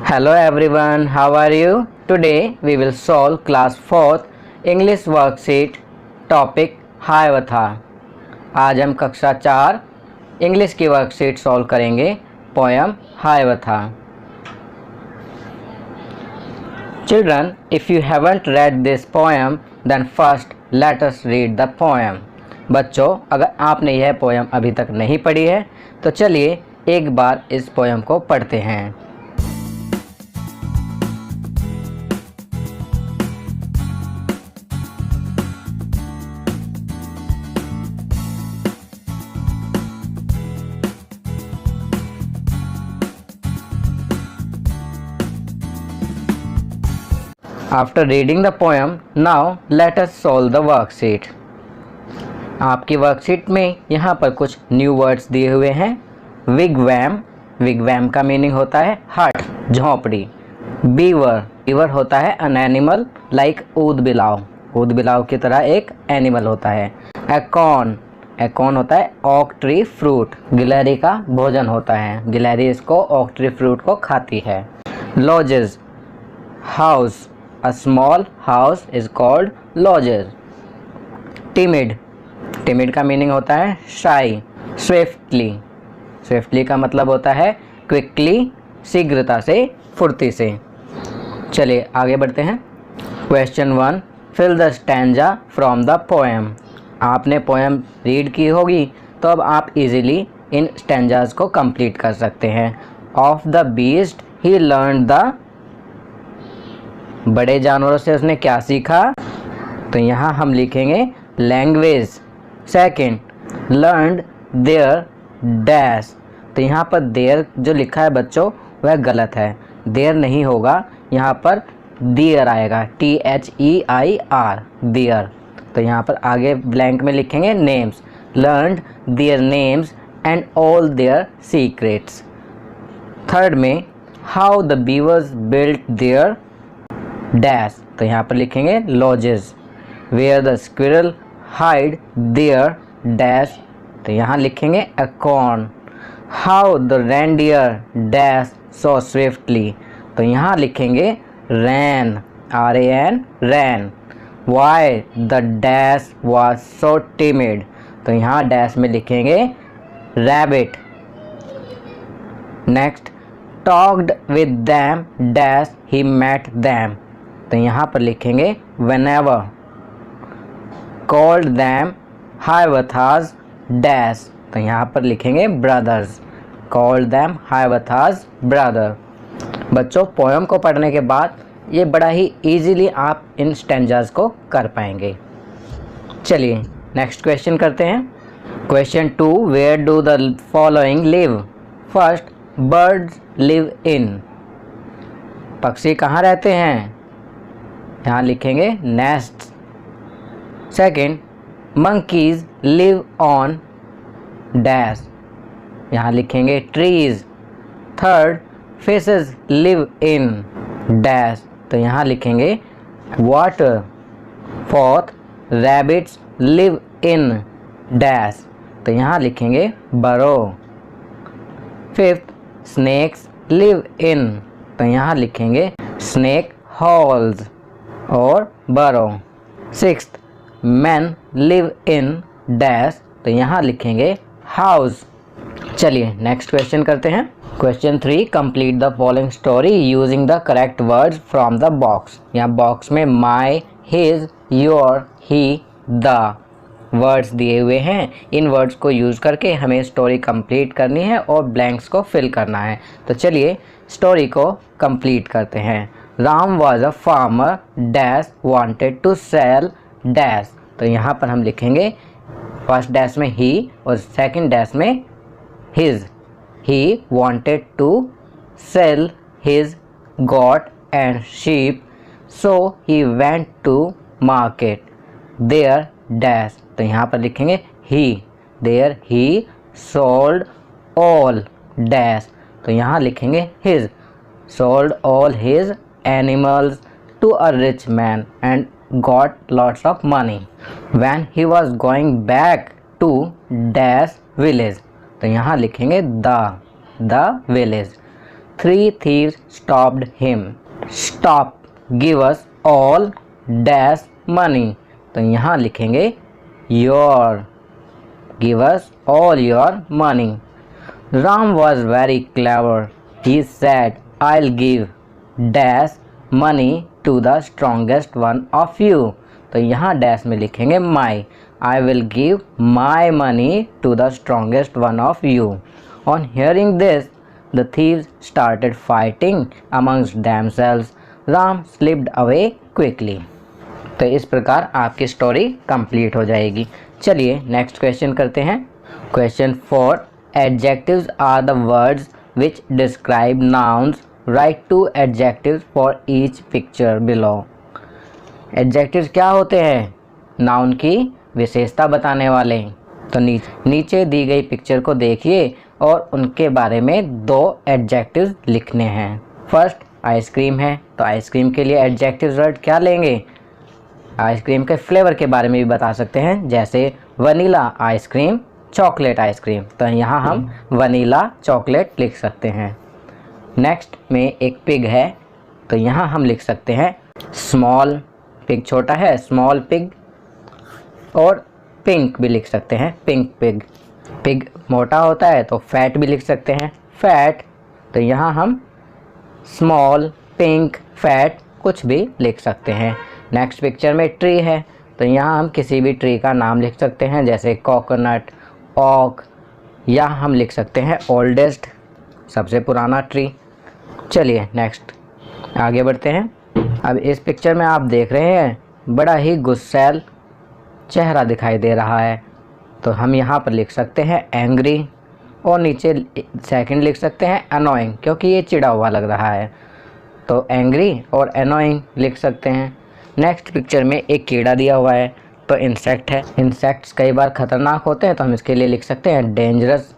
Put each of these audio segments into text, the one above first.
Hello everyone, how are you? Today we will solve class 4th English worksheet topic हाय था। आज हम कक्षा 4 English की वर्कशीट सॉल्व करेंगे पोएम हाय था। Children, if you haven't read this poem, then first let us read the poem. बच्चों, अगर आपने यह पोएम अभी तक नहीं पढ़ी है तो चलिए एक बार इस पोएम को पढ़ते हैं। After reading the poem, now let us solve the worksheet. आपकी वर्कशीट में यहाँ पर कुछ न्यू वर्ड्स दिए हुए हैं। विगवैम, विगवैम का मीनिंग होता है हट, झोंपड़ी। बीवर, बीवर होता है एन एनिमल लाइक ऊद बिलाव, ऊद बिलाव की तरह एक एनिमल होता है। एकॉन, एकॉन होता है ओक ट्री फ्रूट, गिलहरी का भोजन होता है, गिलहरी इसको ओक ट्री फ्रूट को खाती है। Lodges, house, a small house is called lodges. timid, timid का मीनिंग होता है shy. swiftly, swiftly का मतलब होता है quickly, शीघ्रता से, फुर्ती से। चलिए आगे बढ़ते हैं। Question 1, fill the stanza from the poem. आपने पोएम रीड की होगी तो अब आप इजीली इन स्टैंजाज को कंप्लीट कर सकते हैं। Of the beast he learned the, बड़े जानवरों से उसने क्या सीखा, तो यहाँ हम लिखेंगे language. Second, learned there dash, तो यहाँ पर देयर जो लिखा है बच्चों वह गलत है, देयर नहीं होगा, यहाँ पर देयर आएगा, THEIR, देयर। तो यहाँ पर आगे ब्लैंक में लिखेंगे names, learned their names and all their secrets. Third में how the beavers built their dash, तो यहाँ पर लिखेंगे lodges. Where the squirrel hide their dash, तो यहाँ लिखेंगे acorn. How the reindeer dash so swiftly, तो यहाँ लिखेंगे ran, RAN, ran. Why the dash was so timid, तो यहाँ डैश में लिखेंगे rabbit. Next, talked with them dash he met them, तो यहाँ पर लिखेंगे whenever। called them Hiawatha's dash, तो यहाँ पर लिखेंगे brothers, called them Hiawatha's brother। बच्चों, पोएम को पढ़ने के बाद ये बड़ा ही इजीली आप इन स्टैंजाज को कर पाएंगे। चलिए नेक्स्ट क्वेश्चन करते हैं। Question 2, where do the following live. First, birds live in, पक्षी कहाँ रहते हैं, यहाँ लिखेंगे nest. Second, monkeys live on dash, यहाँ लिखेंगे trees. Third, fishes live in dash, तो यहाँ लिखेंगे water. Fourth, rabbits live in dash, तो यहाँ लिखेंगे बरो। फिफ्थ, स्नेक्स लिव इन, तो यहाँ लिखेंगे स्नेक होल्स और burrow. Sixth, man live in dash, तो यहाँ लिखेंगे हाउस। चलिए नेक्स्ट क्वेश्चन करते हैं। Question 3, complete the following story using the correct words from the box. यहाँ बॉक्स में my, his, your, he, the words दिए हुए हैं। इन वर्ड्स को यूज़ करके हमें स्टोरी कंप्लीट करनी है और ब्लैंक्स को फिल करना है। तो चलिए स्टोरी को कंप्लीट करते हैं। Ram was a farmer dash wanted to sell dash, तो यहाँ पर हम लिखेंगे फर्स्ट डैश में ही और सेकंड डैश में his. He wanted to sell his goat and sheep, so he went to market there dash, तो यहाँ पर लिखेंगे he. There he sold all dash, तो यहाँ लिखेंगे his. Sold all his animals to a rich man and got lots of money. When he was going back to dash village, तो यहाँ लिखेंगे the village। 3 thieves stopped him. Stop, give us all dash money. तो यहाँ लिखेंगे your, give us all your money. Ram was very clever. He said, I'll give dash money to the strongest one of you. तो यहाँ dash में लिखेंगे my. I will give my money to the strongest one of you. On hearing this, the thieves started fighting amongst themselves. Ram slipped away quickly. तो इस प्रकार आपकी story complete हो जाएगी। चलिए नेक्स्ट क्वेश्चन करते हैं। Question 4, adjectives are the words which describe nouns, write 2 adjectives for each picture below. Adjectives क्या होते हैं? नाउन की विशेषता बताने वाले। तो नीचे दी गई पिक्चर को देखिए और उनके बारे में 2 एडजेक्टिव्स लिखने हैं। फर्स्ट आइसक्रीम है, तो आइसक्रीम के लिए एडजेक्टिव्स वर्ड क्या लेंगे? आइसक्रीम के फ्लेवर के बारे में भी बता सकते हैं, जैसे वनीला आइसक्रीम, चॉकलेट आइसक्रीम। तो यहाँ हम वनीला चॉकलेट लिख सकते हैं। नेक्स्ट में एक पिग है, तो यहाँ हम लिख सकते हैं स्मॉल, पिग छोटा है स्मॉल पिग, और पिंक भी लिख सकते हैं पिंक पिग। पिग मोटा होता है तो फैट भी लिख सकते हैं फैट। तो यहाँ हम स्मॉल, पिंक, फैट कुछ भी लिख सकते हैं। नेक्स्ट पिक्चर में ट्री है, तो यहाँ हम किसी भी ट्री का नाम लिख सकते हैं, जैसे कोकोनट, ओक, या हम लिख सकते हैं ओल्डेस्ट, सबसे पुराना ट्री। चलिए नेक्स्ट आगे बढ़ते हैं। अब इस पिक्चर में आप देख रहे हैं बड़ा ही गुस्सैल चेहरा दिखाई दे रहा है, तो हम यहाँ पर लिख सकते हैं एंग्री, और नीचे सेकंड लिख सकते हैं अनोइंग, क्योंकि ये चिढ़ा हुआ लग रहा है। तो एंग्री और अनोइंग लिख सकते हैं। नेक्स्ट पिक्चर में एक कीड़ा दिया हुआ है, तो इंसेक्ट है। इंसेक्ट्स कई बार ख़तरनाक होते हैं, तो हम इसके लिए लिख सकते हैं डेंजरस,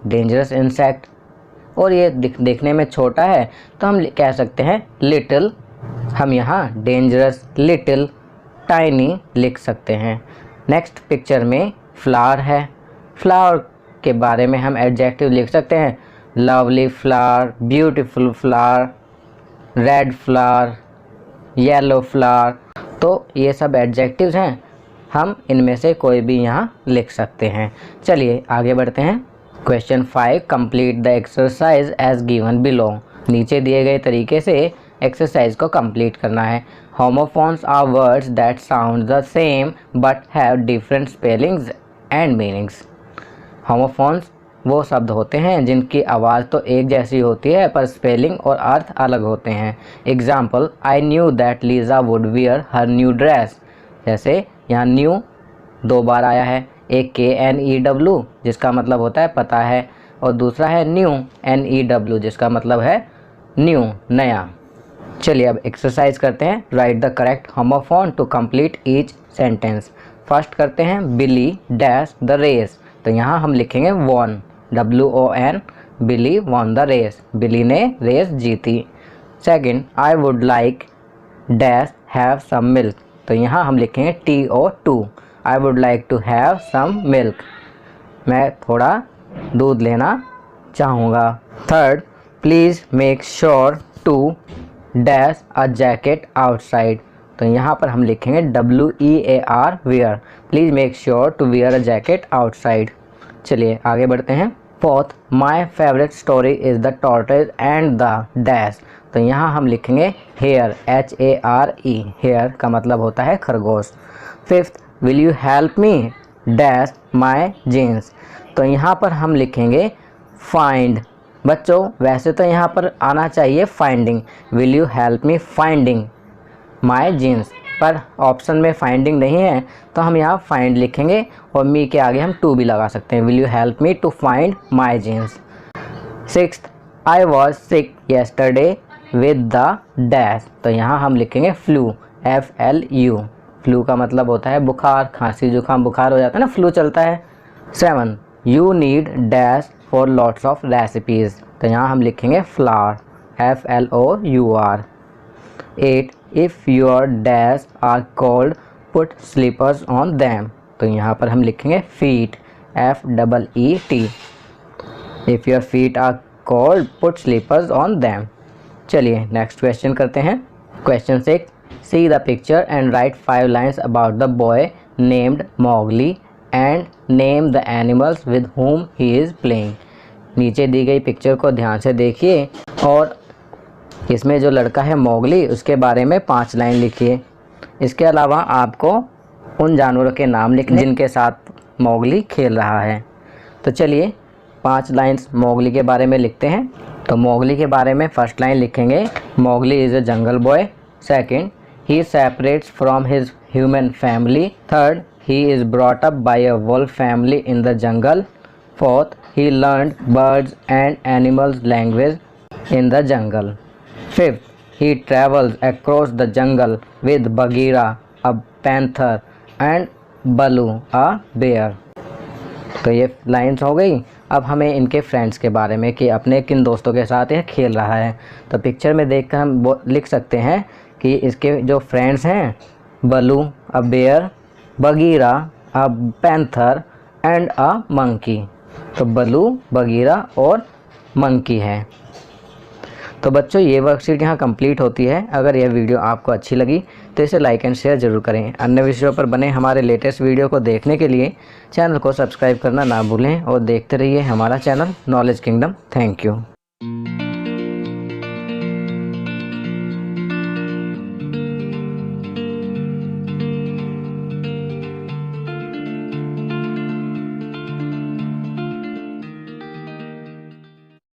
डेंजरस इंसेक्ट। और ये देखने में छोटा है, तो हम कह सकते हैं लिटिल। हम यहाँ डेंजरस, लिटिल, टाइनी लिख सकते हैं। नेक्स्ट पिक्चर में फ्लावर है, फ्लावर के बारे में हम एडजेक्टिव लिख सकते हैं lovely flower, beautiful flower, red flower, yellow flower. तो ये सब एडजेक्टिव्स हैं, हम इनमें से कोई भी यहाँ लिख सकते हैं। चलिए आगे बढ़ते हैं। Question 5, complete the exercise as given below. नीचे दिए गए तरीके से एक्सरसाइज को कंप्लीट करना है। Homophones are words that sound the same but have different spellings and meanings. Homophones वो शब्द होते हैं जिनकी आवाज़ तो एक जैसी होती है पर स्पेलिंग और अर्थ अलग होते हैं। Example, I knew that Lisa would wear her new dress. जैसे यहाँ न्यू 2 बार आया है, एक KNEW जिसका मतलब होता है पता है, और दूसरा है न्यू NEW जिसका मतलब है न्यू, नया। चलिए अब एक्सरसाइज करते हैं। Write the correct homophone to complete each sentence. First करते हैं बिली डैश द रेस। तो यहाँ हम लिखेंगे won, WON, Billy won the race, Billy ने रेस जीती। Second, I would like dash have some milk. तो यहाँ हम लिखेंगे TO2, I would like to have some milk, मैं थोड़ा दूध लेना चाहूँगा। Third, please make sure to dash a jacket outside. तो यहाँ पर हम लिखेंगे WEAR, wear, please make sure to wear a jacket outside. चलिए आगे बढ़ते हैं। Fourth, my favourite story is the tortoise and the dash. तो यहाँ हम लिखेंगे हेयर, HARE, हेयर का मतलब होता है खरगोश। Fifth, will you help me dash my jeans. तो यहाँ पर हम लिखेंगे फाइंड। बच्चों वैसे तो यहाँ पर आना चाहिए finding, will you help me finding my jeans, पर ऑप्शन में फाइंडिंग नहीं है तो हम यहाँ फाइंड लिखेंगे और मी के आगे हम टू भी लगा सकते हैं, will you help me to find my jeans. Sixth, I was sick yesterday with the dash. तो यहाँ हम लिखेंगे फ्लू, FLU, फ्लू का मतलब होता है बुखार, खांसी जुकाम बुखार हो जाता है ना, फ्लू चलता है। 7, you need dash for lots of recipes. तो यहाँ हम लिखेंगे flour, FLOUR। 8, if your dash are cold put slippers on them. तो यहाँ पर हम लिखेंगे feet, FEET। If your feet are cold put slippers on them. चलिए नेक्स्ट क्वेश्चन करते हैं। Question 6, see the picture and write 5 lines about the boy named Mowgli and name the animals with whom he is playing. नीचे दी गई picture को ध्यान से देखिए और इसमें जो लड़का है मॉगली उसके बारे में 5 लाइन लिखिए। इसके अलावा आपको उन जानवरों के नाम लिखने जिनके साथ मॉगली खेल रहा है। तो चलिए 5 लाइन्स मॉगली के बारे में लिखते हैं। तो मॉगली के बारे में फर्स्ट लाइन लिखेंगे, Mowgli is a jungle boy. Second, he separates from his human family. Third, he is brought up by a wolf family in the jungle. Fourth, he learned birds and animals language in the jungle. Fifth, he travels across the jungle with Bagheera, a panther, and Balu, a bear. तो ये lines हो गई। अब हमें इनके friends के बारे में कि अपने किन दोस्तों के साथ ये खेल रहा है। तो पिक्चर में देखकर हम लिख सकते हैं कि इसके जो फ्रेंड्स हैं, Baloo a bear, Bagheera a panther and a monkey. तो बलू, बगीरा और मंकी है। तो बच्चों ये वर्कशीट यहाँ कंप्लीट होती है। अगर यह वीडियो आपको अच्छी लगी तो इसे लाइक एंड शेयर ज़रूर करें। अन्य विषयों पर बने हमारे लेटेस्ट वीडियो को देखने के लिए चैनल को सब्सक्राइब करना ना भूलें और देखते रहिए हमारा channel knowledge kingdom. Thank you.